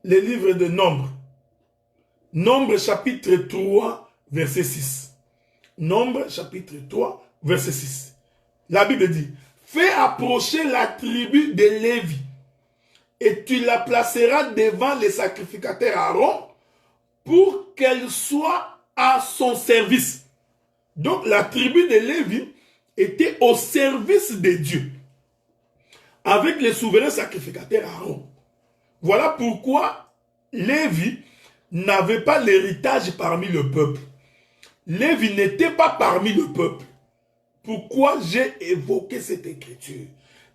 le livre de Nombre. Nombre chapitre 3, verset 6. Nombre chapitre 3, verset 6. La Bible dit, fais approcher la tribu de Lévi et tu la placeras devant les sacrificateurs Aaron pour qu'elle soit à son service. Donc la tribu de Lévi était au service de Dieu avec les souverains sacrificateurs Aaron. Voilà pourquoi Lévi n'avait pas l'héritage parmi le peuple. Lévi n'était pas parmi le peuple. Pourquoi j'ai évoqué cette écriture?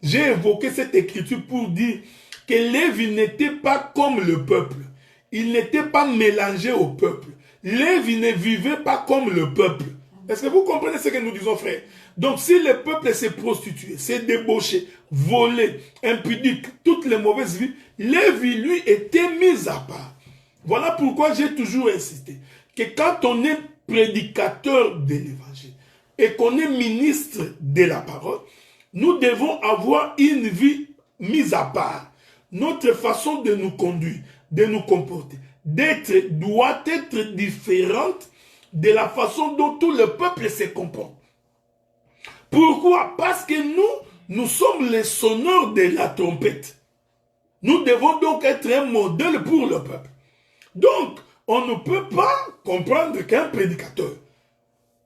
J'ai évoqué cette écriture pour dire que Lévi n'était pas comme le peuple. Il n'était pas mélangé au peuple. Lévi ne vivait pas comme le peuple. Est-ce que vous comprenez ce que nous disons, frère? Donc, si le peuple s'est prostitué, s'est débauché, volé, impudique, toutes les mauvaises vies, Lévi, lui, était mis à part. Voilà pourquoi j'ai toujours insisté que quand on est prédicateur de l'évangile et qu'on est ministre de la parole, nous devons avoir une vie mise à part. Notre façon de nous conduire, de nous comporter, doit être différente de la façon dont tout le peuple se comporte. Pourquoi? Parce que nous sommes les sonneurs de la trompette. Nous devons donc être un modèle pour le peuple. Donc, on ne peut pas comprendre qu'un prédicateur,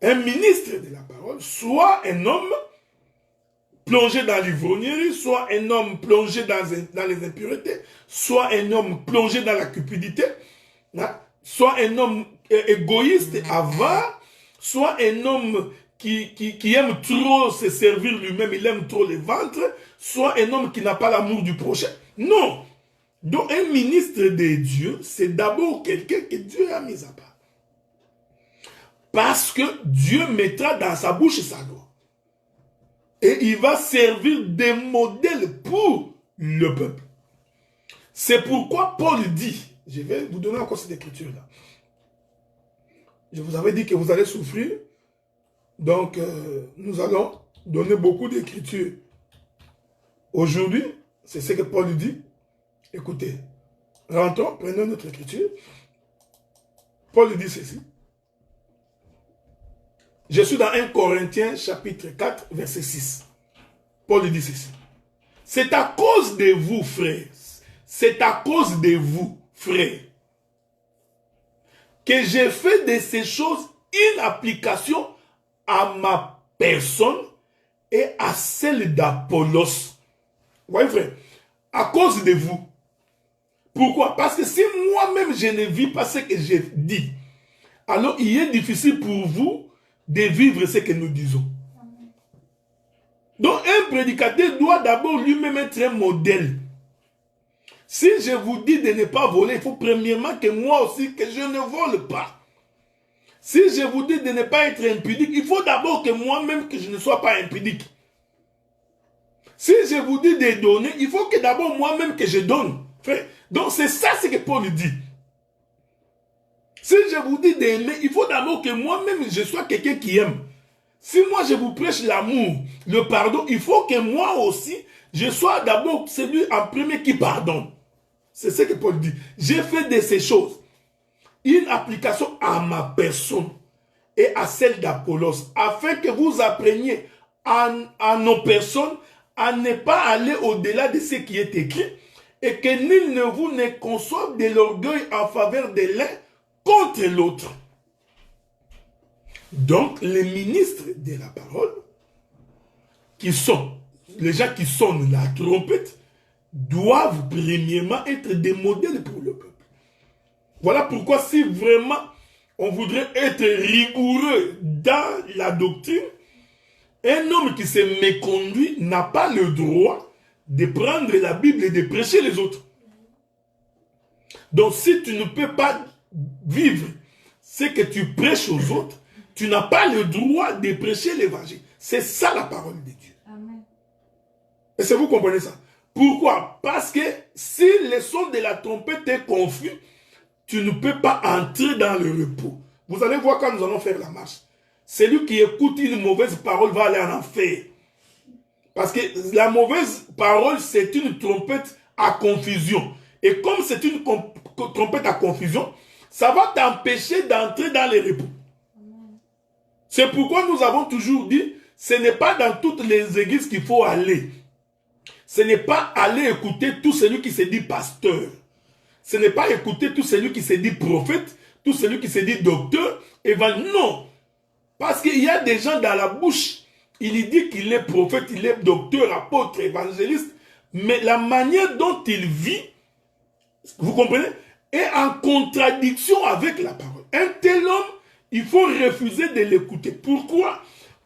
un ministre de la parole, soit un homme plongé dans l'ivrognerie, soit un homme plongé dans les impuretés, soit un homme plongé dans la cupidité, soit un homme égoïste, avare, soit un homme qui aime trop se servir lui-même, il aime trop le ventre, soit un homme qui n'a pas l'amour du prochain. Non. Donc un ministre de Dieu, c'est d'abord quelqu'un que Dieu a mis à part. Parce que Dieu mettra dans sa bouche sa loi. Et il va servir de modèle pour le peuple. C'est pourquoi Paul dit, je vais vous donner encore cette écriture-là. Je vous avais dit que vous allez souffrir. Donc, nous allons donner beaucoup d'écritures. Aujourd'hui, c'est ce que Paul dit. Écoutez, rentrons, prenons notre écriture. Paul dit ceci. Je suis dans 1 Corinthiens chapitre 4, verset 6. Paul dit ceci. C'est à cause de vous, frères. C'est à cause de vous, frères, que j'ai fait de ces choses une application à ma personne et à celle d'Apollos. Vous voyez, frère, à cause de vous. Pourquoi? Parce que si moi-même je ne vis pas ce que j'ai dit, alors il est difficile pour vous de vivre ce que nous disons. Donc un prédicateur doit d'abord lui-même être un modèle. Si je vous dis de ne pas voler, il faut premièrement que moi aussi, que je ne vole pas. Si je vous dis de ne pas être impudique, il faut d'abord que moi-même, que je ne sois pas impudique. Si je vous dis de donner, il faut que d'abord moi-même que je donne. Frère. Donc c'est ça ce que Paul dit. Si je vous dis d'aimer, il faut d'abord que moi-même je sois quelqu'un qui aime. Si moi je vous prêche l'amour, le pardon, il faut que moi aussi, je sois d'abord celui en premier qui pardonne. C'est ce que Paul dit. J'ai fait de ces choses une application à ma personne et à celle d'Apollos, afin que vous appreniez à nos personnes à ne pas aller au-delà de ce qui est écrit et que nul ne vous ne conçoive de l'orgueil en faveur de l'un contre l'autre. Donc, les ministres de la parole, qui sont les gens qui sonnent la trompette, doivent premièrement être des modèles pour le peuple. Voilà pourquoi si vraiment on voudrait être rigoureux dans la doctrine, un homme qui se méconduit n'a pas le droit de prendre la Bible et de prêcher les autres. Donc si tu ne peux pas vivre ce que tu prêches aux autres, tu n'as pas le droit de prêcher l'évangile. C'est ça la parole de Dieu. Amen. Est-ce que vous comprenez ça? Pourquoi? Parce que si le son de la trompette est confus, tu ne peux pas entrer dans le repos. Vous allez voir quand nous allons faire la marche. Celui qui écoute une mauvaise parole va aller en enfer. Parce que la mauvaise parole, c'est une trompette à confusion. Et comme c'est une trompette à confusion, ça va t'empêcher d'entrer dans les repos. C'est pourquoi nous avons toujours dit, ce n'est pas dans toutes les églises qu'il faut aller. Ce n'est pas aller écouter tout celui qui se dit pasteur. Ce n'est pas écouter tout celui qui se dit prophète, tout celui qui se dit docteur. Non. Parce qu'il y a des gens dans la bouche, il dit qu'il est prophète, il est docteur, apôtre, évangéliste. Mais la manière dont il vit, vous comprenez, est en contradiction avec la parole. Un tel homme, il faut refuser de l'écouter. Pourquoi?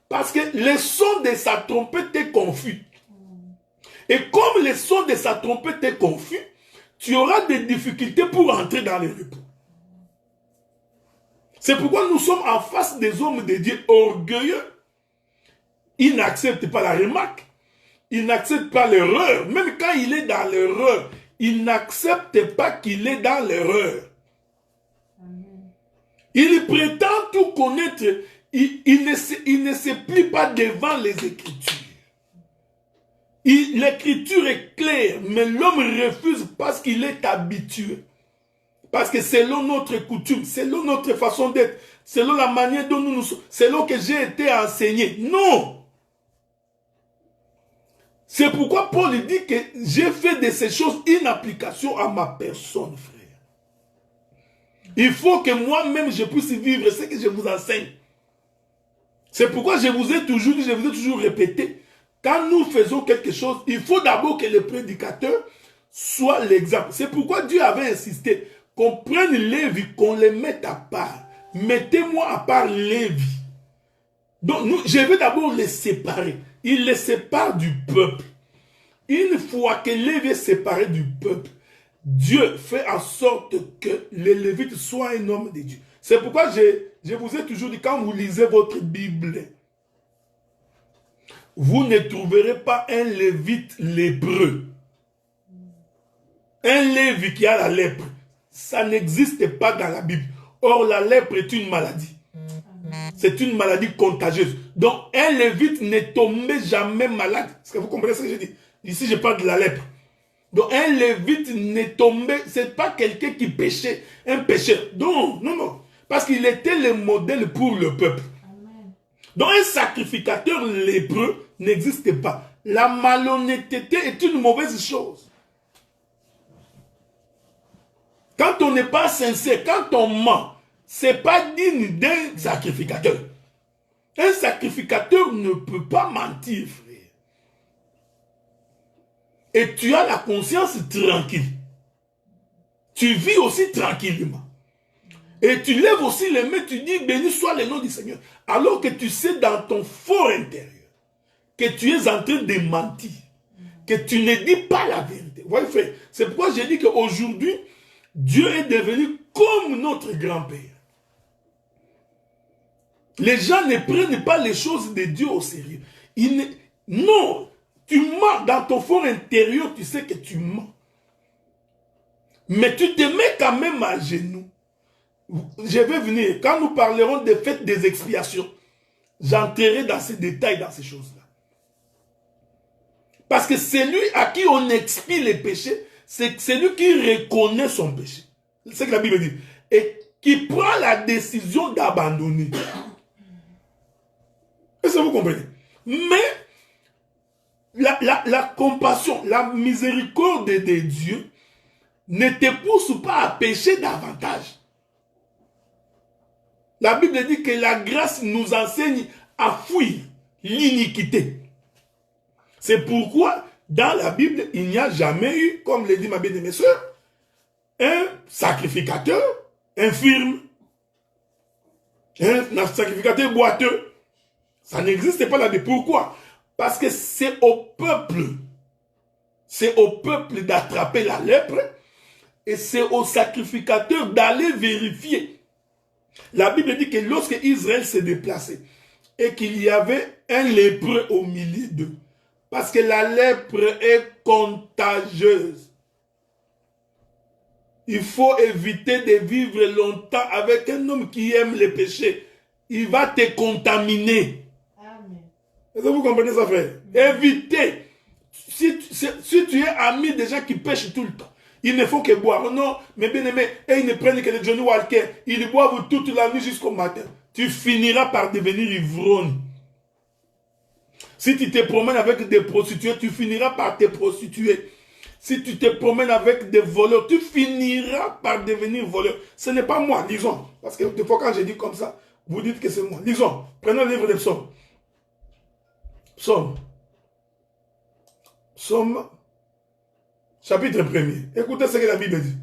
Parce que le son de sa trompette est confus. Et comme le son de sa trompette est confus, tu auras des difficultés pour entrer dans les repos. C'est pourquoi nous sommes en face des hommes de Dieu orgueilleux. Ils n'acceptent pas la remarque. Ils n'acceptent pas l'erreur. Même quand il est dans l'erreur, il n'accepte pas qu'il est dans l'erreur. Il prétend tout connaître. Il ne se plie pas devant les Écritures. L'écriture est claire, mais l'homme refuse parce qu'il est habitué. Parce que selon notre coutume, selon notre façon d'être, selon la manière dont nous sommes, selon que j'ai été enseigné. Non! C'est pourquoi Paul dit que j'ai fait de ces choses une application à ma personne, frère. Il faut que moi-même je puisse vivre ce que je vous enseigne. C'est pourquoi je vous ai toujours dit, je vous ai toujours répété, quand nous faisons quelque chose, il faut d'abord que le prédicateur soit l'exemple. C'est pourquoi Dieu avait insisté qu'on prenne Lévi, qu'on les mette à part. Mettez-moi à part Lévi. Donc, je vais d'abord les séparer. Il les sépare du peuple. Une fois que Lévi est séparé du peuple, Dieu fait en sorte que le Lévite soit un homme de Dieu. C'est pourquoi je vous ai toujours dit, quand vous lisez votre Bible, vous ne trouverez pas un Lévite lépreux. Un Lévi qui a la lèpre. Ça n'existe pas dans la Bible. Or, la lèpre est une maladie. C'est une maladie contagieuse. Donc, un Lévite n'est tombé jamais malade. Est-ce que vous comprenez ce que je dis? Ici, je parle de la lèpre. Donc, un Lévite n'est tombé, c'est pas quelqu'un qui péchait, un pécheur. Non, non, non. Parce qu'il était le modèle pour le peuple. Amen. Donc, un sacrificateur lépreux n'existe pas. La malhonnêteté est une mauvaise chose. Quand on n'est pas sincère, quand on ment, c'est pas digne d'un sacrificateur. Un sacrificateur ne peut pas mentir, frère. Et tu as la conscience tranquille. Tu vis aussi tranquillement. Et tu lèves aussi les mains, tu dis béni soit le nom du Seigneur. Alors que tu sais dans ton fort intérieur que tu es en train de mentir. Que tu ne dis pas la vérité. Vous voyez, frère, c'est pourquoi j'ai dit qu'aujourd'hui, Dieu est devenu comme notre grand-père. Les gens ne prennent pas les choses de Dieu au sérieux. Non, tu mens dans ton fort intérieur, tu sais que tu mens. Mais tu te mets quand même à genoux. Je vais venir, quand nous parlerons des fêtes des expiations, j'entrerai dans ces détails, dans ces choses-là. Parce que celui à qui on expie les péchés, c'est celui qui reconnaît son péché. C'est ce que la Bible dit. Et qui prend la décision d'abandonner. Est-ce que vous comprenez? Mais la compassion, la miséricorde de Dieu ne te pousse pas à pécher davantage. La Bible dit que la grâce nous enseigne à fuir l'iniquité. C'est pourquoi dans la Bible, il n'y a jamais eu, comme le dit ma bien-aimée sœur, un sacrificateur infirme, un sacrificateur boiteux. Ça n'existe pas là-dedans. Pourquoi? Parce que c'est au peuple d'attraper la lèpre et c'est au sacrificateur d'aller vérifier. La Bible dit que lorsque Israël s'est déplacé et qu'il y avait un lépreux au milieu d'eux, parce que la lèpre est contagieuse. Il faut éviter de vivre longtemps avec un homme qui aime les péchés. Il va te contaminer. Amen. Est-ce que vous comprenez ça, frère? Évitez. Si tu es ami des gens qui pêchent tout le temps, Ils ne font que boire. Non, mes bien-aimés, et ils ne prennent que le Johnny Walker. Ils boivent toute la nuit jusqu'au matin. Tu finiras par devenir ivrogne. Si tu te promènes avec des prostituées, tu finiras par te prostituer. Si tu te promènes avec des voleurs, tu finiras par devenir voleur. Ce n'est pas moi, lisons. Parce que des fois quand je dis comme ça, vous dites que c'est moi. Lisons. Prenons le livre des psaumes. Psaume, chapitre 1er. Écoutez ce que la Bible dit.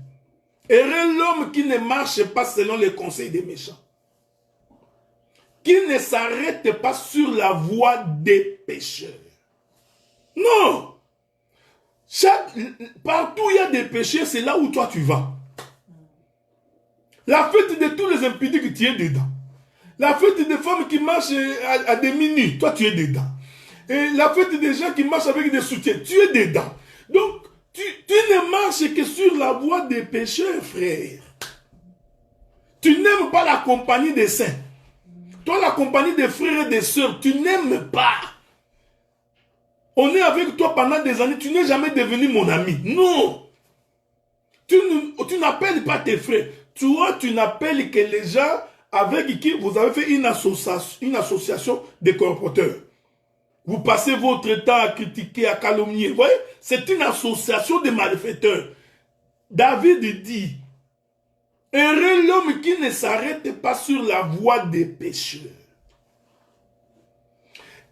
Heureux l'homme qui ne marche pas selon les conseils des méchants, qui ne s'arrête pas sur la voie des pécheurs. Non! Partout où il y a des péchés, c'est là où toi tu vas. La fête de tous les impudiques, tu es dedans. La fête des femmes qui marchent à des minuit, toi tu es dedans. Et la fête des gens qui marchent avec des soutiens, tu es dedans. Donc, tu ne marches que sur la voie des pécheurs, frère. Tu n'aimes pas la compagnie des saints. Toi, la compagnie des frères et des sœurs, tu n'aimes pas. On est avec toi pendant des années, tu n'es jamais devenu mon ami. Non. Tu n'appelles pas tes frères. Toi, tu n'appelles que les gens avec qui vous avez fait une association de colporteurs. Vous passez votre temps à critiquer, à calomnier. Vous voyez, c'est une association de malfaiteurs. David dit, heureux l'homme qui ne s'arrête pas sur la voie des pécheurs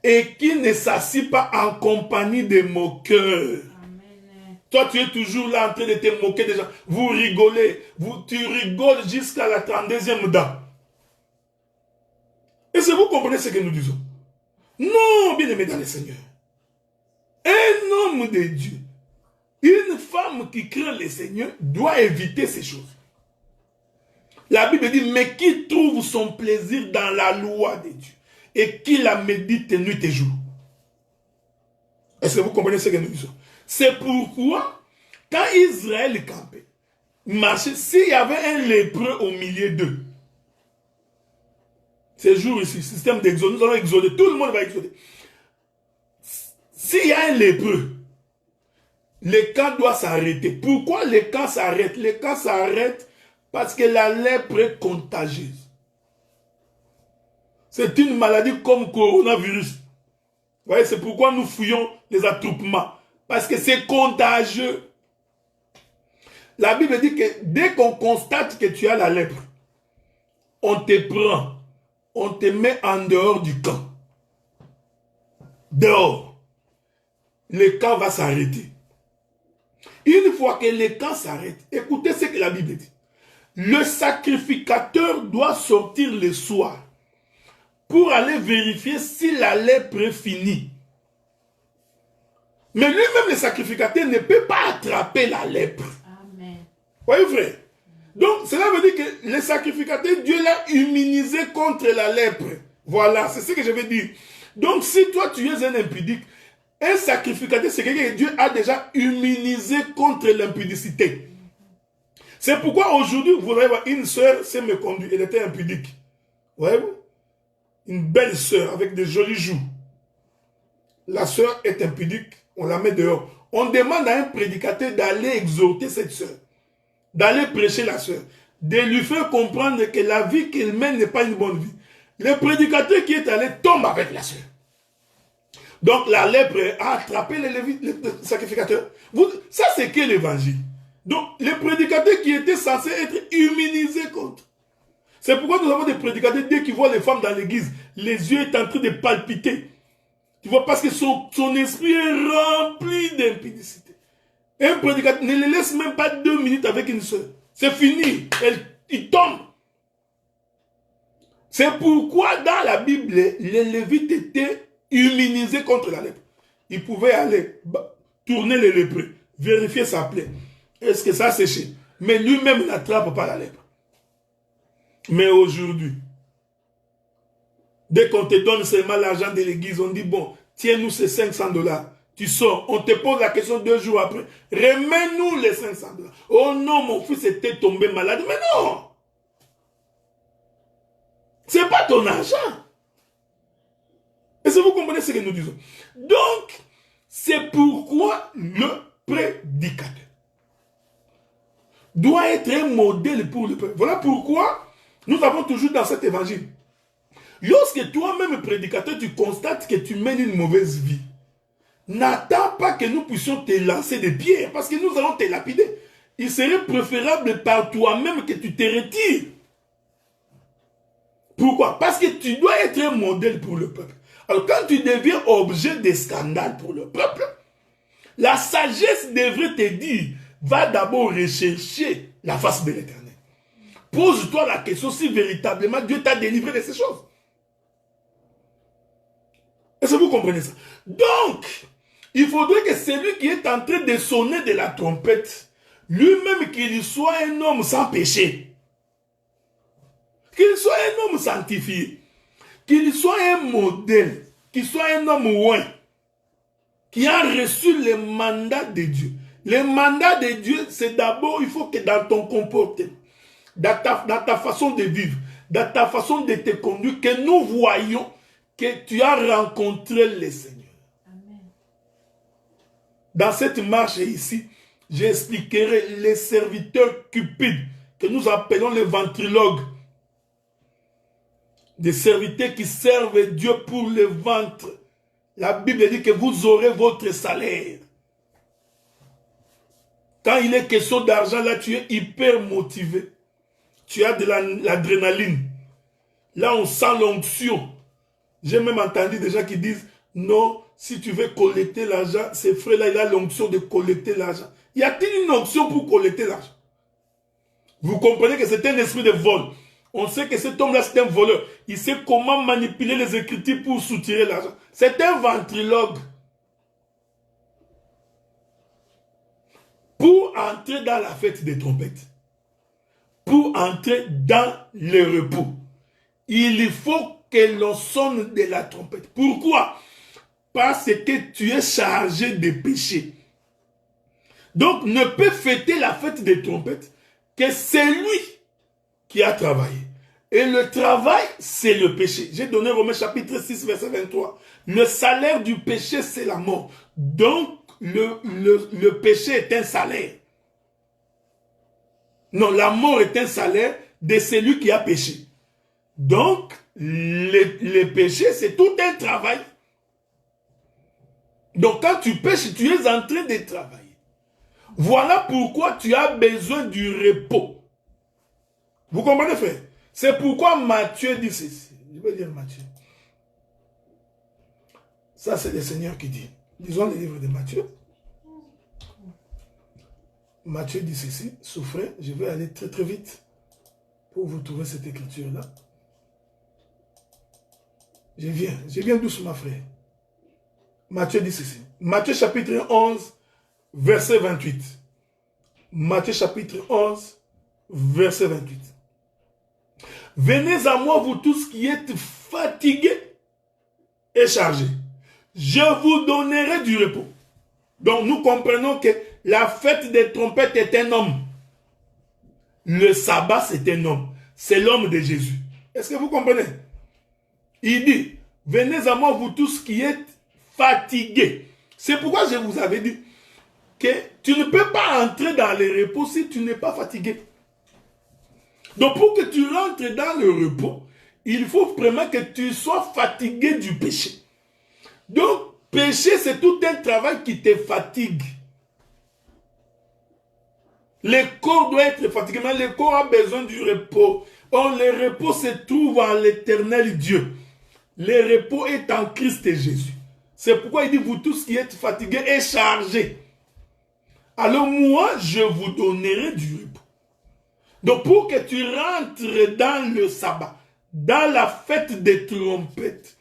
et qui ne s'assit pas en compagnie des moqueurs. Amen. Toi, tu es toujours là en train de te moquer des gens. Vous rigolez. Tu rigoles jusqu'à la 32e dent. Est-ce que vous comprenez ce que nous disons? Non, bien aimé dans le Seigneur. Un homme de Dieu, une femme qui craint le Seigneur doit éviter ces choses. La Bible dit, mais qui trouve son plaisir dans la loi de Dieu et qui la médite nuit et jour. Est-ce que vous comprenez ce que nous disons? C'est pourquoi, quand Israël campait, marchait, s'il y avait un lépreux au milieu d'eux, ces jours ici, système d'exode, nous allons exoder, tout le monde va exoder. S'il y a un lépreux, le camp doit s'arrêter. Pourquoi le camp s'arrête? Le camp s'arrête parce que la lèpre est contagieuse. C'est une maladie comme coronavirus. Vous voyez, c'est pourquoi nous fuyons les attroupements. Parce que c'est contagieux. La Bible dit que dès qu'on constate que tu as la lèpre, on te prend. On te met en dehors du camp. Dehors. Le camp va s'arrêter. Une fois que le camp s'arrête, écoutez ce que la Bible dit. Le sacrificateur doit sortir le soir pour aller vérifier si la lèpre est finie. Mais lui-même, le sacrificateur, ne peut pas attraper la lèpre. Amen. Voyez, frère? Donc, cela veut dire que le sacrificateur, Dieu l'a immunisé contre la lèpre. Voilà, c'est ce que je veux dire. Donc, si toi, tu es un impudique, un sacrificateur, c'est quelqu'un que Dieu a déjà immunisé contre l'impudicité. C'est pourquoi aujourd'hui, vous allez voir, une sœur s'est me conduite, elle était impudique. Voyez-vous? Une belle sœur avec des jolies joues. La sœur est impudique, on la met dehors. On demande à un prédicateur d'aller exhorter cette sœur, d'aller prêcher la sœur, de lui faire comprendre que la vie qu'elle mène n'est pas une bonne vie. Le prédicateur qui est allé tombe avec la sœur. Donc la lèpre a attrapé le sacrificateur. Ça c'est que l'évangile. Donc le prédicateur qui était censé être immunisé contre. C'est pourquoi nous avons des prédicateurs, dès qu'ils voient les femmes dans l'église, les yeux sont en train de palpiter. Tu vois, parce que son esprit est rempli d'impudicité. Un prédicateur ne les laisse même pas 2 minutes avec une sœur. C'est fini. Il tombe. C'est pourquoi dans la Bible, les Lévites étaient immunisés contre la lèpre. Ils pouvaient aller tourner les lépreux, vérifier sa plaie. Est-ce que ça a séché? Mais lui-même n'attrape pas la lèpre. Mais aujourd'hui, dès qu'on te donne seulement l'argent de l'église, on dit, bon, tiens-nous ces $500. Tu sors, on te pose la question 2 jours après, remets-nous les $500. Oh non, mon fils était tombé malade. Mais non! C'est pas ton argent. Est-ce que vous comprenez ce que nous disons? Donc, c'est pourquoi le prédicateur doit être un modèle pour le peuple. Voilà pourquoi nous avons toujours dans cet évangile. Lorsque toi-même, prédicateur, tu constates que tu mènes une mauvaise vie, n'attends pas que nous puissions te lancer des pierres, parce que nous allons te lapider. Il serait préférable par toi-même que tu te retires. Pourquoi? Parce que tu dois être un modèle pour le peuple. Alors quand tu deviens objet de scandale pour le peuple, la sagesse devrait te dire, va d'abord rechercher la face de l'Éternel. Pose-toi la question si véritablement Dieu t'a délivré de ces choses. Est-ce que vous comprenez ça? Donc, il faudrait que celui qui est en train de sonner de la trompette, lui-même qu'il soit un homme sans péché, qu'il soit un homme sanctifié, qu'il soit un modèle, qu'il soit un homme oint, qui a reçu le mandat de Dieu. Le mandat de Dieu, c'est d'abord, il faut que dans ton comportement, dans ta façon de vivre, dans ta façon de te conduire, que nous voyons que tu as rencontré le Seigneur. Amen. Dans cette marche ici, j'expliquerai les serviteurs cupides, que nous appelons les ventriloques. Des serviteurs qui servent Dieu pour le ventre. La Bible dit que vous aurez votre salaire. Quand il est question d'argent, là, tu es hyper motivé. Tu as de l'adrénaline. Là, on sent l'onction. J'ai même entendu des gens qui disent, non, si tu veux collecter l'argent, ce frère-là, il a l'onction de collecter l'argent. Y a-t-il une onction pour collecter l'argent? Vous comprenez que c'est un esprit de vol. On sait que cet homme-là, c'est un voleur. Il sait comment manipuler les écritures pour soutirer l'argent. C'est un ventriloque. Pour entrer dans la fête des trompettes, pour entrer dans le repos, il faut que l'on sonne de la trompette. Pourquoi? Parce que tu es chargé de péché. Donc, ne peut fêter la fête des trompettes que celui qui a travaillé. Et le travail, c'est le péché. J'ai donné Romains chapitre 6, verset 23. Le salaire du péché, c'est la mort. Donc, le péché est un salaire. Non, la mort est un salaire de celui qui a péché. Donc, le péché, c'est tout un travail. Donc, quand tu pêches, tu es en train de travailler. Voilà pourquoi tu as besoin du repos. Vous comprenez, frère? C'est pourquoi Matthieu dit ceci. Je vais lire Matthieu. Ça, c'est le Seigneur qui dit. Lisons le livre de Matthieu. Matthieu dit ceci. Souffrez, je vais aller très très vite pour vous trouver cette écriture-là. Je viens doucement, frère. Matthieu dit ceci. Matthieu chapitre 11, verset 28. Matthieu chapitre 11, verset 28. Venez à moi, vous tous qui êtes fatigués et chargés. Je vous donnerai du repos. Donc nous comprenons que la fête des trompettes est un homme. Le sabbat, c'est un homme. C'est l'homme de Jésus. Est-ce que vous comprenez? Il dit, venez à moi, vous tous qui êtes fatigués. C'est pourquoi je vous avais dit que tu ne peux pas entrer dans le repos si tu n'es pas fatigué. Donc pour que tu rentres dans le repos, il faut vraiment que tu sois fatigué du péché. Donc péché, c'est tout un travail qui te fatigue. Le corps doit être fatigué, mais le corps a besoin du repos. Or, le repos se trouve en l'Éternel Dieu. Le repos est en Christ et Jésus. C'est pourquoi il dit, vous tous qui êtes fatigués et chargés. Alors moi, je vous donnerai du repos. Donc pour que tu rentres dans le sabbat, dans la fête des trompettes,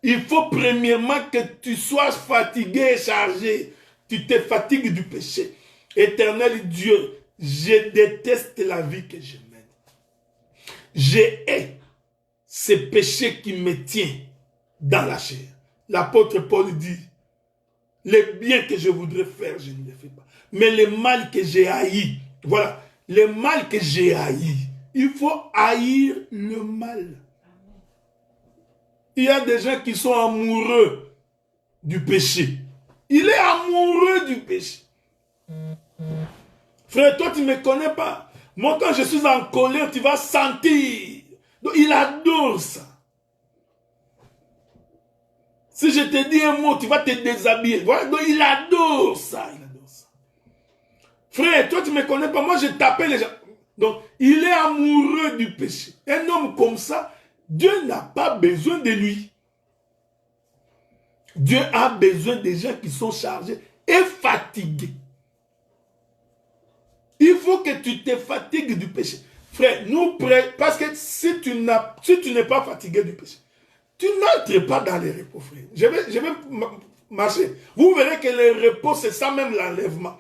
il faut premièrement que tu sois fatigué et chargé. Tu te fatigues du péché. Éternel Dieu, je déteste la vie que je mène. Je hais ce péché qui me tient dans la chair. L'apôtre Paul dit, le bien que je voudrais faire, je ne le fais pas. Mais le mal que j'ai haï, voilà, le mal que j'ai haï, il faut haïr le mal. Il y a des gens qui sont amoureux du péché. Il est amoureux du péché. Frère, toi, tu ne me connais pas. Moi, quand je suis en colère, tu vas sentir. Donc, il adore ça. Si je te dis un mot, tu vas te déshabiller. Voilà, donc il adore ça. Il adore ça. Frère, toi, tu ne me connais pas. Moi, je t'appelle les gens. Donc, il est amoureux du péché. Un homme comme ça, Dieu n'a pas besoin de lui. Dieu a besoin des gens qui sont chargés et fatigués. Il faut que tu te fatigues du péché. Frère, nous prêts, parce que si tu n'es pas fatigué du péché, tu n'entres pas dans les repos, frère. Je vais marcher. Vous verrez que les repos, c'est ça même l'enlèvement.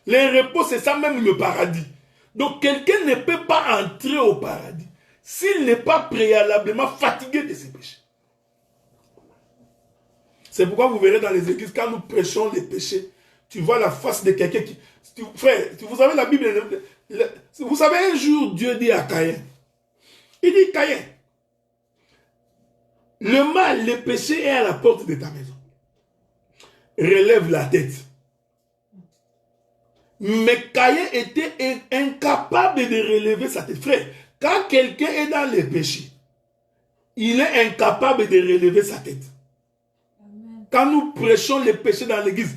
Les repos, c'est ça même le paradis. Donc, quelqu'un ne peut pas entrer au paradis s'il n'est pas préalablement fatigué de ses péchés. C'est pourquoi vous verrez dans les églises, quand nous prêchons les péchés, tu vois la face de quelqu'un qui... Frère, vous savez la Bible, vous savez un jour, Dieu dit à Caïn, il dit, Caïn, le mal, le péché est à la porte de ta maison. Relève la tête. Mais Caïn était incapable de relever sa tête. Frère, quand quelqu'un est dans le péché, il est incapable de relever sa tête. Amen. Quand nous prêchons les péchés dans l'église,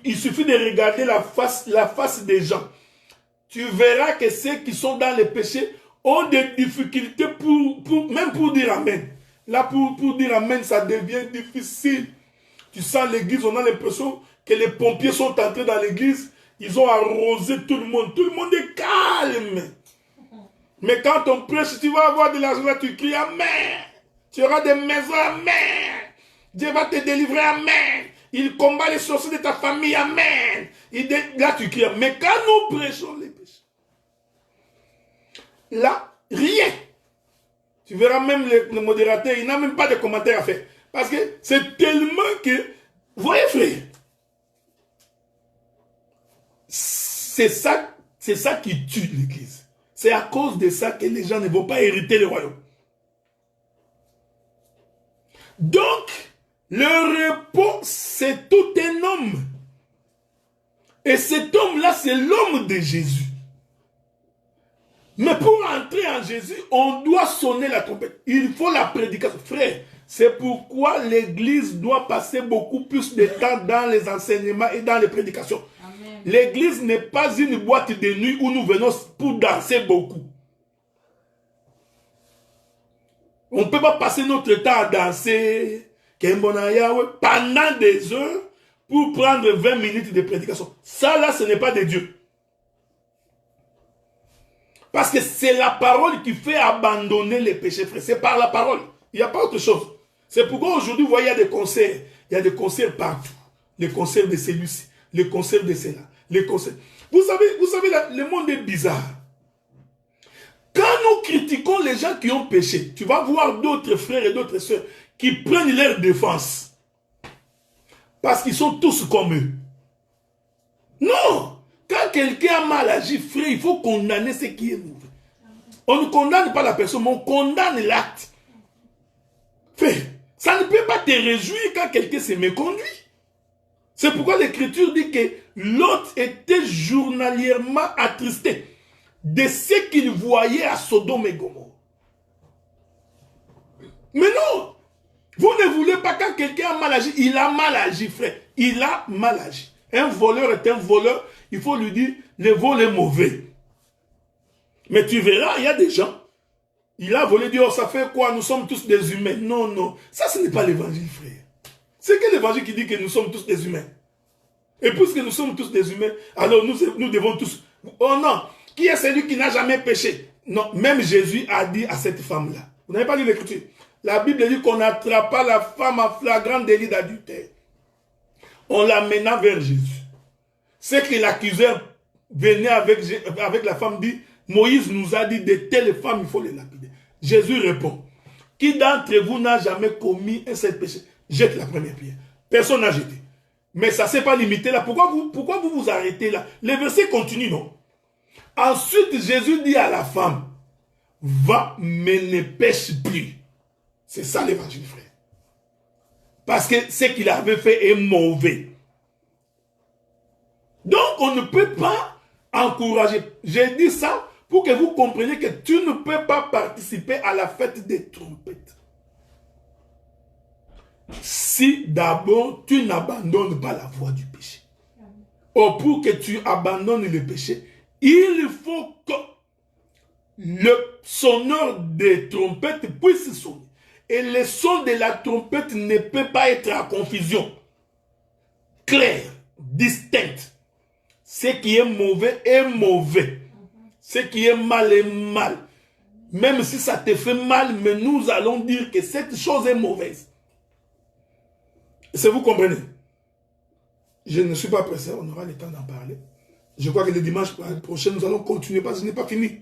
il suffit de regarder la face des gens. Tu verras que ceux qui sont dans le péché ont des difficultés même pour dire Amen. Là, pour dire Amen, ça devient difficile. Tu sens l'église, on a l'impression que les pompiers sont entrés dans l'église, ils ont arrosé tout le monde. Tout le monde est calme. Mais quand on prêche, tu vas avoir de l'argent, là, tu cries Amen. Tu auras des maisons, Amen. Dieu va te délivrer, Amen. Il combat les sorciers de ta famille, Amen. Là, tu cries. Mais quand nous prêchons les péchés, là, rien. Tu verras même le modérateur, il n'a même pas de commentaire à faire. Parce que c'est tellement que... Voyez, frère, c'est ça qui tue l'église. C'est à cause de ça que les gens ne vont pas hériter le royaume. Donc, le repos, c'est tout un homme. Et cet homme-là, c'est l'homme de Jésus. Mais pour entrer en Jésus, on doit sonner la trompette. Il faut la prédication. Frère, c'est pourquoi l'église doit passer beaucoup plus de temps dans les enseignements et dans les prédications. L'église n'est pas une boîte de nuit où nous venons pour danser beaucoup. On ne peut pas passer notre temps à danser pendant des heures pour prendre 20 minutes de prédication. Ça là, ce n'est pas de Dieu. Parce que c'est la parole qui fait abandonner les péchés, frère. C'est par la parole. Il n'y a pas autre chose. C'est pourquoi aujourd'hui, vous voyez, il y a des concerts. Il y a des concerts partout. Les concerts de celui-ci, les concerts de cela, les concerts. Vous savez, le monde est bizarre. Quand nous critiquons les gens qui ont péché, tu vas voir d'autres frères et d'autres sœurs qui prennent leur défense. Parce qu'ils sont tous comme eux. Non! Quand quelqu'un a mal agi, frère, il faut condamner ce qui est mauvais. On ne condamne pas la personne, mais on condamne l'acte. Frère, ça ne peut pas te réjouir quand quelqu'un s'est méconduit. C'est pourquoi l'Écriture dit que Lot était journalièrement attristé de ce qu'il voyait à Sodome et Gomorrhe. Mais non, vous ne voulez pas quand quelqu'un a mal agi. Il a mal agi, frère. Il a mal agi. Un voleur est un voleur. Il faut lui dire, le vol est mauvais. Mais tu verras, il y a des gens. Il a volé, dit, oh, ça fait quoi? Nous sommes tous des humains. Non, non. Ça, ce n'est pas l'évangile, frère. C'est que l'évangile qui dit que nous sommes tous des humains. Et puisque nous sommes tous des humains, alors nous devons tous... Oh non, qui est celui qui n'a jamais péché? Non, même Jésus a dit à cette femme-là. Vous n'avez pas lu l'Écriture? La Bible dit qu'on n'attrapa la femme en flagrant délit d'adultère. On l'amena vers Jésus. Ce que l'accuseur venait avec la femme dit, Moïse nous a dit de telles femmes, il faut les lapider. Jésus répond, qui d'entre vous n'a jamais commis un seul péché? Jette la première pierre. Personne n'a jeté. Mais ça ne s'est pas limité là. Pourquoi vous arrêtez là? Le verset continue, non? Ensuite, Jésus dit à la femme, va, mais ne pêche plus. C'est ça l'évangile, frère. Parce que ce qu'il avait fait est mauvais. Donc, on ne peut pas encourager. J'ai dit ça pour que vous compreniez que tu ne peux pas participer à la fête des trompettes si d'abord tu n'abandonnes pas la voie du péché. Ou pour que tu abandonnes le péché, il faut que le sonneur des trompettes puisse sonner. Et le son de la trompette ne peut pas être à confusion. Clair, distinct. Ce qui est mauvais est mauvais. Ce qui est mal est mal. Même si ça te fait mal, mais nous allons dire que cette chose est mauvaise. Est-ce que vous comprenez? Je ne suis pas pressé, on aura le temps d'en parler. Je crois que le dimanche prochain, nous allons continuer parce que je n'ai pas fini.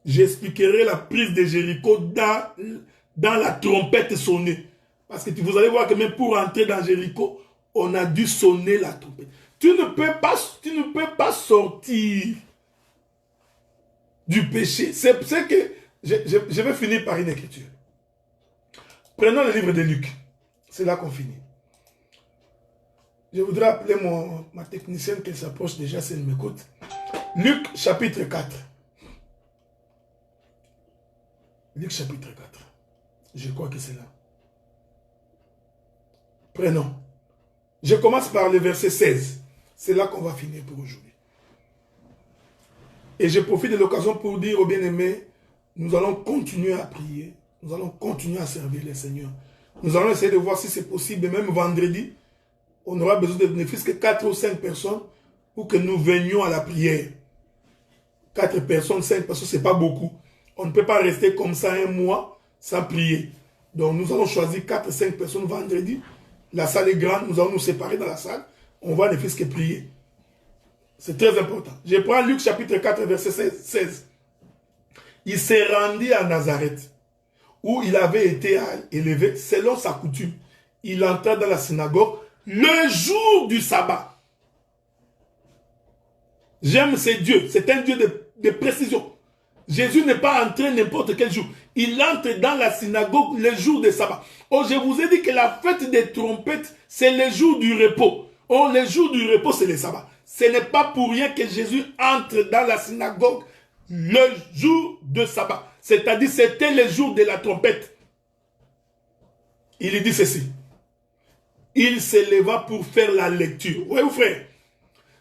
J'expliquerai la prise de Jéricho dans la trompette sonnée. Parce que vous allez voir que même pour entrer dans Jéricho, on a dû sonner la trompette. Tu ne peux pas sortir du péché. C'est que je vais finir par une écriture. Prenons le livre de Luc. C'est là qu'on finit. Je voudrais appeler ma technicienne qu'elle s'approche déjà si elle m'écoute. Luc chapitre 4. Luc chapitre 4. Je crois que c'est là. Prenons. Je commence par le verset 16. C'est là qu'on va finir pour aujourd'hui. Et je profite de l'occasion pour dire aux bien-aimés, nous allons continuer à prier. Nous allons continuer à servir le Seigneur. Nous allons essayer de voir si c'est possible, même vendredi, on aura besoin de ne fût-ce que 4 ou 5 personnes pour que nous venions à la prière. 4 personnes, 5 personnes, ce n'est pas beaucoup. On ne peut pas rester comme ça un mois sans prier. Donc nous allons choisir 4 ou 5 personnes vendredi. La salle est grande, nous allons nous séparer dans la salle. On va ne fût-ce que prier. C'est très important. Je prends Luc chapitre 4, verset 16. Il s'est rendu à Nazareth, où il avait été élevé selon sa coutume. Il entra dans la synagogue le jour du sabbat. J'aime ce Dieu. C'est un Dieu de précision. Jésus n'est pas entré n'importe quel jour. Il entre dans la synagogue le jour du sabbat. Oh, je vous ai dit que la fête des trompettes, c'est le jour du repos. Oh, le jour du repos, c'est le sabbat. Ce n'est pas pour rien que Jésus entre dans la synagogue le jour de sabbat. C'est-à-dire, c'était le jour de la trompette. Il dit ceci. Il se leva pour faire la lecture. Oui, frère.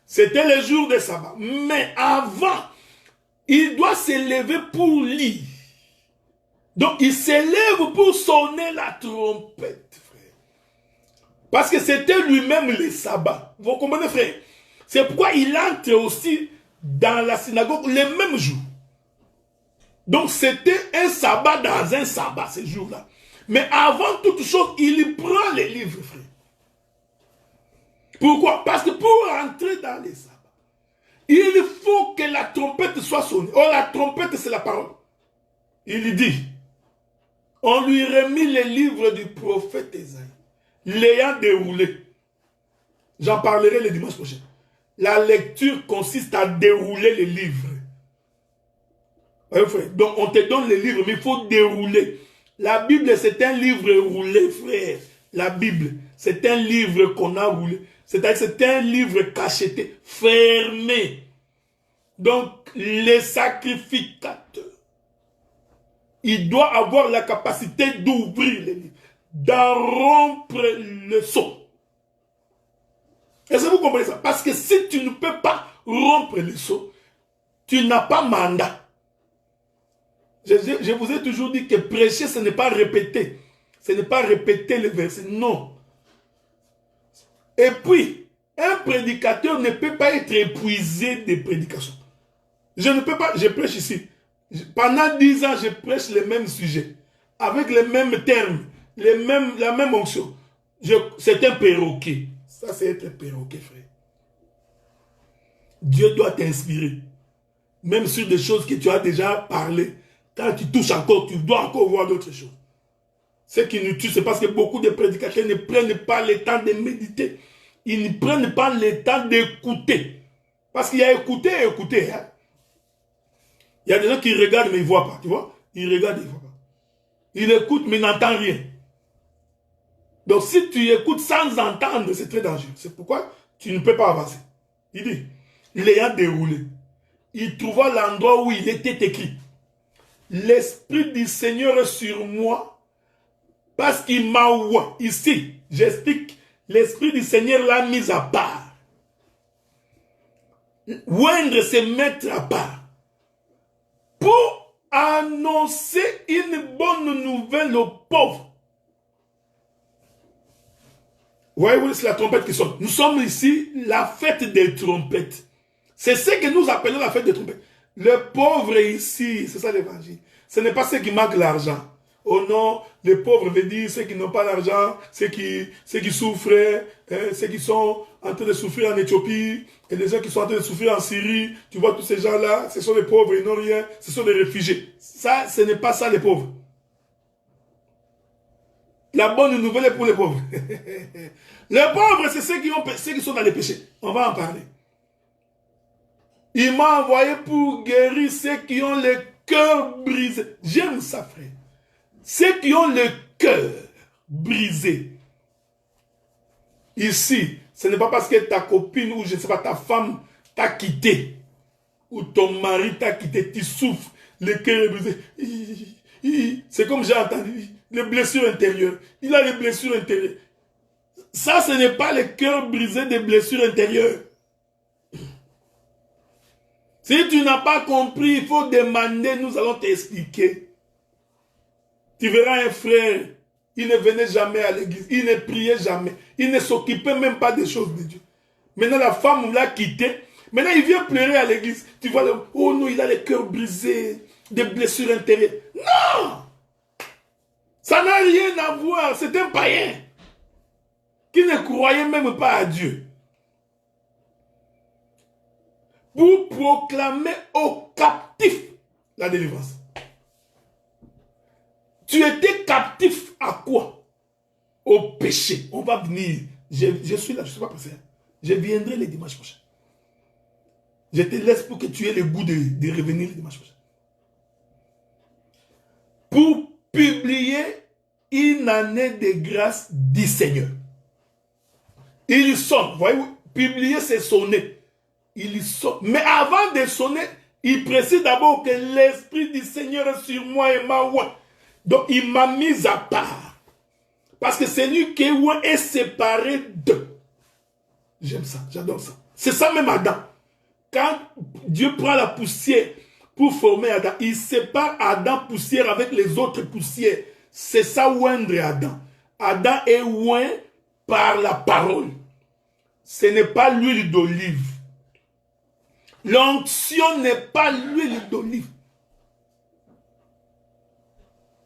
C'était le jour de sabbat. Mais avant, il doit se lever pour lire. Donc, il se lève pour sonner la trompette, frère. Parce que c'était lui-même le sabbat. Vous comprenez, frère? C'est pourquoi il entre aussi dans la synagogue le même jour. Donc, c'était un sabbat dans un sabbat, ce jour-là. Mais avant toute chose, il prend les livres, frère. Pourquoi? Parce que pour entrer dans les sabbats, il faut que la trompette soit sonnée. Oh, la trompette, c'est la parole. Il dit, on lui remit les livres du prophète Ésaïe, l'ayant déroulé. J'en parlerai le dimanche prochain. La lecture consiste à dérouler les livres. Donc, on te donne les livres, mais il faut dérouler. La Bible, c'est un livre roulé, frère. La Bible, c'est un livre qu'on a roulé. C'est-à-dire que c'est un livre cacheté, fermé. Donc, les sacrificateurs, il doit avoir la capacité d'ouvrir les livres, d'en rompre le son. Est-ce que vous comprenez ça? Parce que si tu ne peux pas rompre le son, tu n'as pas mandat. Je vous ai toujours dit que prêcher, ce n'est pas répéter. Ce n'est pas répéter le verset. Non. Et puis, un prédicateur ne peut pas être épuisé des prédications. Je ne peux pas, je prêche ici. Pendant 10 ans, je prêche les mêmes sujets. Avec les mêmes termes, la même onction. C'est un perroquet. Ça, c'est être un perroquet, frère. Dieu doit t'inspirer. Même sur des choses que tu as déjà parlé. Quand tu touches encore, tu dois encore voir d'autres choses. Ce qui nous tue, c'est parce que beaucoup de prédicateurs ne prennent pas le temps de méditer. Ils ne prennent pas le temps d'écouter. Parce qu'il y a écouter et écouter. Hein? Il y a des gens qui regardent mais ils ne voient pas. Tu vois? Ils regardent et ils ne voient pas. Ils écoutent mais ils n'entendent rien. Donc si tu écoutes sans entendre, c'est très dangereux. C'est pourquoi tu ne peux pas avancer. Il dit, l'ayant déroulé. il trouva l'endroit où il était écrit. L'Esprit du Seigneur est sur moi parce qu'il m'a oint. Ici, j'explique, l'Esprit du Seigneur l'a mis à part. Oindre, c'est mettre à part. Pour annoncer une bonne nouvelle aux pauvres. Voyez-vous, c'est la trompette qui sonne. Nous sommes ici, la fête des trompettes. C'est ce que nous appelons la fête des trompettes. Les pauvres ici, c'est ça l'évangile. Ce n'est pas ceux qui manquent l'argent. Oh non, les pauvres veut dire ceux qui n'ont pas l'argent, ceux qui souffrent, ceux qui sont en train de souffrir en Éthiopie, et les gens qui sont en train de souffrir en Syrie. Tu vois tous ces gens-là, ce sont des pauvres, ils n'ont rien, ce sont des réfugiés. Ça, ce n'est pas ça les pauvres. La bonne nouvelle est pour les pauvres. Les pauvres, c'est ceux qui sont dans les péchés. On va en parler. Il m'a envoyé pour guérir ceux qui ont le cœur brisé. J'aime ça, frère. Ceux qui ont le cœur brisé. Ici, ce n'est pas parce que ta copine ou je ne sais pas, ta femme t'a quitté. Ou ton mari t'a quitté, tu souffres, le cœur est brisé. C'est comme j'ai entendu, les blessures intérieures. Il a les blessures intérieures. Ça, ce n'est pas le cœur brisé des blessures intérieures. Si tu n'as pas compris, il faut demander, nous allons t'expliquer. Tu verras un frère, il ne venait jamais à l'église, il ne priait jamais, il ne s'occupait même pas des choses de Dieu. Maintenant, la femme l'a quitté, maintenant il vient pleurer à l'église. Tu vois, oh non, il a le cœur brisé, des blessures intérieures. Non! Ça n'a rien à voir, c'est un païen qui ne croyait même pas à Dieu. Pour proclamer aux captifs la délivrance. Tu étais captif à quoi? Au péché. On va venir. Je suis là, je ne suis pas passé. Je viendrai le dimanche prochain. Je te laisse pour que tu aies le goût de revenir le dimanche prochain. Pour publier une année de grâce du Seigneur. Il sonne. Voyez-vous, publier c'est sonner. Il sonne. Mais avant de sonner, il précise d'abord que l'Esprit du Seigneur est sur moi et m'a oint. Donc, il m'a mis à part. Parce que celui qui est oint est séparé d'eux. J'aime ça, j'adore ça. C'est ça même Adam. Quand Dieu prend la poussière pour former Adam, il sépare Adam poussière avec les autres poussières. C'est ça oindre Adam. Adam est oint par la parole. Ce n'est pas l'huile d'olive. L'onction n'est pas l'huile d'olive.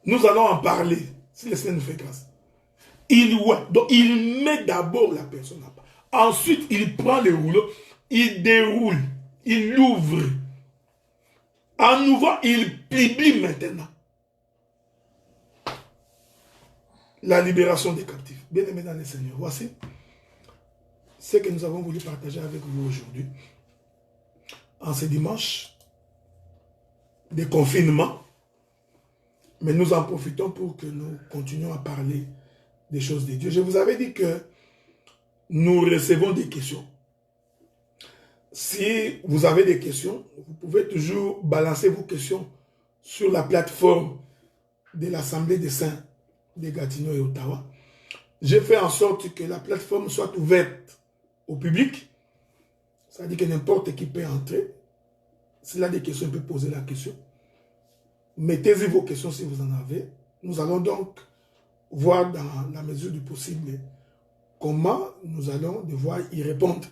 Nous allons en parler, si le Seigneur nous fait grâce. Donc il met d'abord la personne à part. Ensuite, il prend le rouleau, il déroule, il l'ouvre. En ouvrant, il publie maintenant. La libération des captifs. Bien-aimés dans le Seigneur, voici ce que nous avons voulu partager avec vous aujourd'hui. En ce dimanche de confinement. Mais nous en profitons pour que nous continuions à parler des choses de Dieu. Je vous avais dit que nous recevons des questions. Si vous avez des questions, vous pouvez toujours balancer vos questions sur la plateforme de l'Assemblée des Saints de Gatineau et Ottawa. J'ai fait en sorte que la plateforme soit ouverte au public. Ça dit que n'importe qui peut entrer. S'il a des questions, il peut poser la question. Mettez-y vos questions si vous en avez. Nous allons donc voir dans la mesure du possible comment nous allons devoir y répondre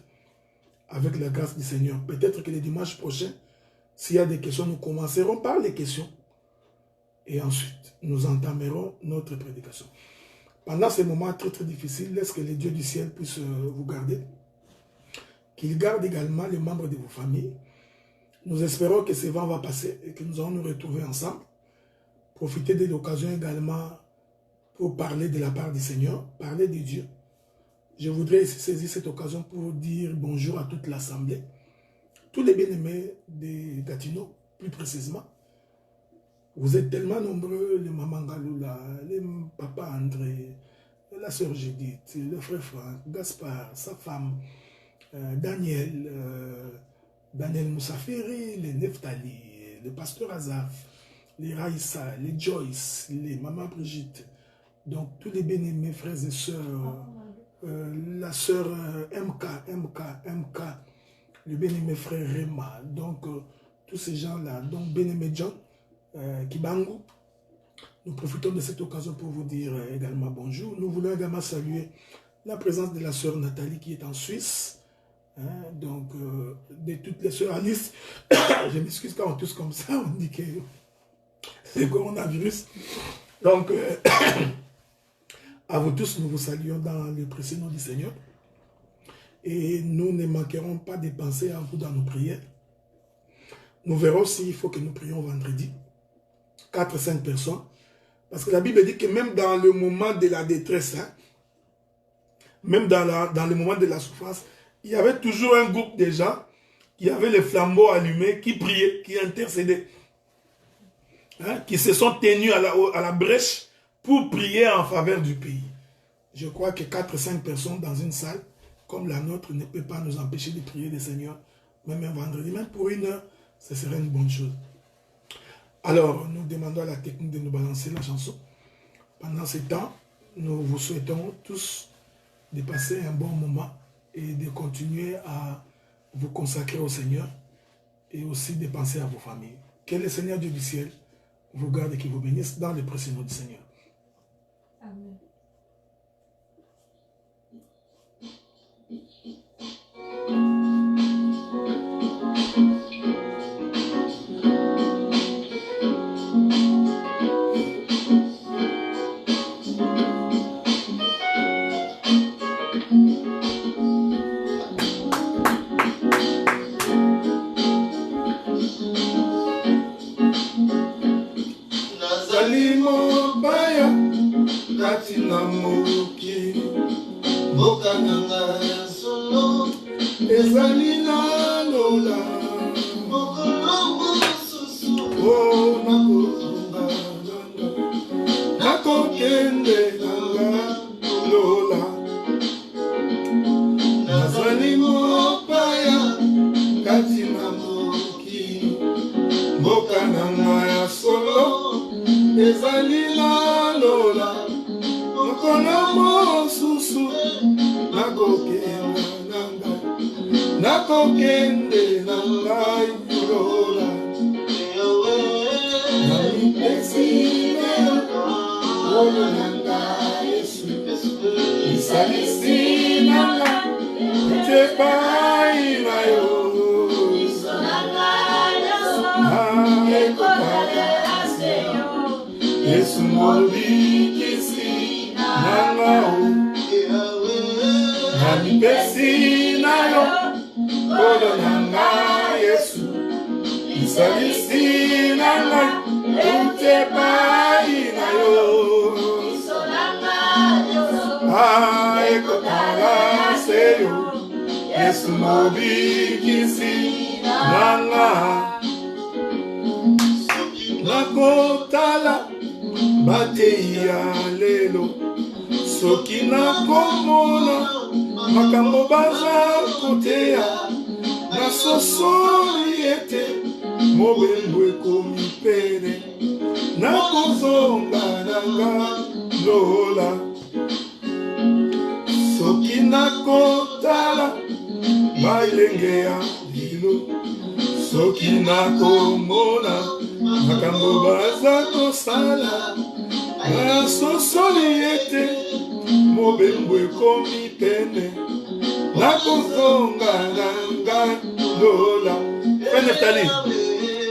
avec la grâce du Seigneur. Peut-être que le dimanche prochain, s'il y a des questions, nous commencerons par les questions. Et ensuite, nous entamerons notre prédication. Pendant ces moments très très difficiles, laisse que les dieux du ciel puissent vous garder. Qu'il garde également les membres de vos familles. Nous espérons que ce vent va passer et que nous allons nous retrouver ensemble. Profitez de l'occasion également pour parler de la part du Seigneur, parler de Dieu. Je voudrais saisir cette occasion pour dire bonjour à toute l'Assemblée, tous les bien-aimés de Gatineau, plus précisément. Vous êtes tellement nombreux, les mamans Galoula, les papas André, la sœur Judith, le frère Franck, Gaspard, sa femme, Daniel, Daniel Moussafiri, les Neftali, le pasteur Azaf, les Raïssa, les Joyce, les Maman Brigitte, donc tous les bien-aimés frères et sœurs, la sœur MK, le bien-aimé frère Rema, donc tous ces gens-là, donc bien-aimé John, Kibangu. Nous profitons de cette occasion pour vous dire également bonjour. Nous voulons également saluer la présence de la sœur Nathalie qui est en Suisse. Hein, donc, de toutes les sœurs Alice, je m'excuse quand on tousse comme ça, on dit que c'est le coronavirus. Donc, à vous tous, nous vous saluons dans le précieux nom du Seigneur. Et nous ne manquerons pas de penser à vous dans nos prières. Nous verrons s'il faut que nous prions vendredi. 4-5 personnes. Parce que la Bible dit que même dans le moment de la détresse, hein, même dans le moment de la souffrance, il y avait toujours un groupe de gens qui avaient les flambeaux allumés, qui priaient, qui intercédaient, hein, qui se sont tenus à la brèche pour prier en faveur du pays. Je crois que 4-5 personnes dans une salle comme la nôtre ne peut pas nous empêcher de prier le Seigneur, même un vendredi, même pour 1 heure, ce serait une bonne chose. Alors, nous demandons à la technique de nous balancer la chanson. Pendant ce temps, nous vous souhaitons tous de passer un bon moment et de continuer à vous consacrer au Seigneur et aussi de penser à vos familles. Que le Seigneur Dieu du ciel vous garde et qu'il vous bénisse dans le précieux nom du Seigneur. Amen.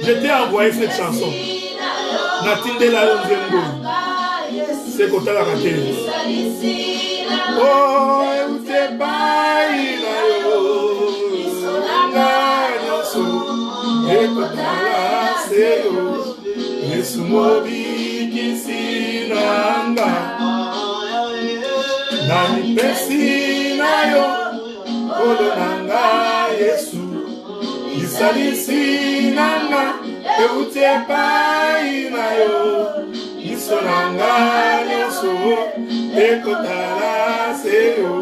Je t'ai envoyé cette chanson. Natinde la Nzembo. C'est comme ça la raté. Oh, ute bai na yo. Nganyoso. Ekotala seyo. Yesu mobi kisinanga. Nani pesi na yo. Olo nanga Yesu. Isalisi nanga. Eute bai na yo. Iso nanga Yesu. Ekotala seyo.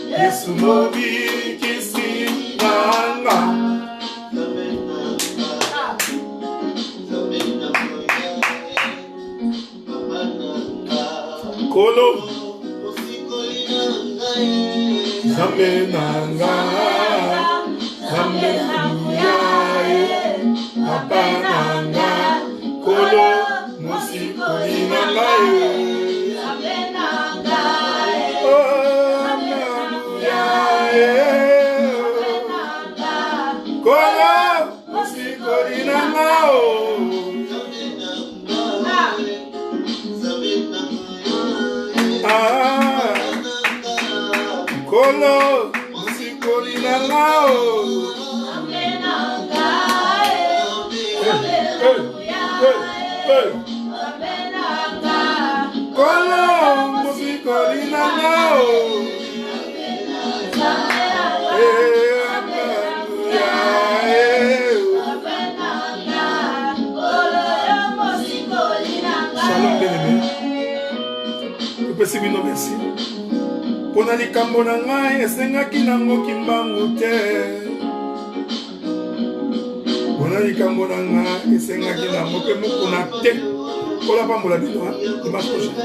Yesu mobi kisinanga. Kolo Zambe nanga Zambe nanga Papa nanga Kolo Mosikoli nanga Zambe nanga Oh Namuya Kolo Mosikoli nanga Kolo Mosikoli nanga Kolo Mosikoli nanga Shalom bien-aimé. Que peut nous merci. Pona likambo na ngai esengaki nango kimbangu te. Pona likambo na ngai esengaki nango pe mokuna te. Kola pambola bino dimanche prochain.